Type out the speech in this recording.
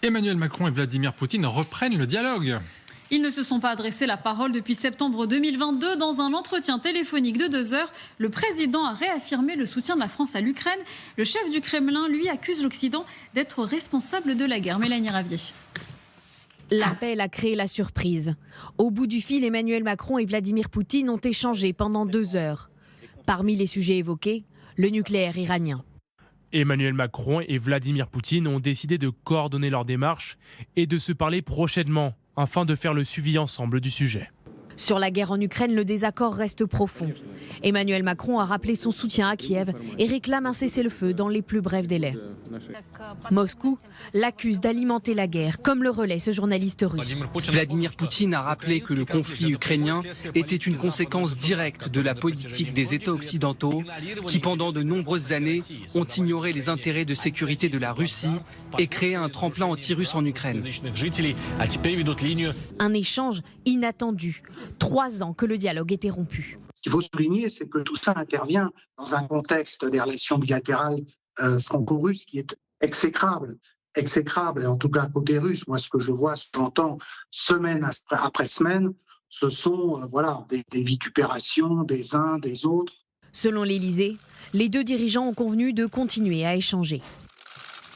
Emmanuel Macron et Vladimir Poutine reprennent le dialogue. Ils ne se sont pas adressé la parole depuis septembre 2022. Dans un entretien téléphonique de 2 heures, le président a réaffirmé le soutien de la France à l'Ukraine. Le chef du Kremlin, lui, accuse l'Occident d'être responsable de la guerre. Mélanie Ravier. L'appel a créé la surprise. Au bout du fil, Emmanuel Macron et Vladimir Poutine ont échangé pendant 2 heures. Parmi les sujets évoqués, le nucléaire iranien. Emmanuel Macron et Vladimir Poutine ont décidé de coordonner leurs démarches et de se parler prochainement afin de faire le suivi ensemble du sujet. Sur la guerre en Ukraine, le désaccord reste profond. Emmanuel Macron a rappelé son soutien à Kiev et réclame un cessez-le-feu dans les plus brefs délais. Moscou l'accuse d'alimenter la guerre, comme le relaie ce journaliste russe. Vladimir Poutine a rappelé que le conflit ukrainien était une conséquence directe de la politique des États occidentaux qui, pendant de nombreuses années, ont ignoré les intérêts de sécurité de la Russie et créé un tremplin anti-russe en Ukraine. Un échange inattendu. 3 ans que le dialogue était rompu. Ce qu'il faut souligner, c'est que tout ça intervient dans un contexte des relations bilatérales franco-russes qui est exécrable, et en tout cas côté russe. Moi, ce que je vois, ce que j'entends semaine après semaine, ce sont des vitupérations des uns, des autres. Selon l'Élysée, les 2 dirigeants ont convenu de continuer à échanger.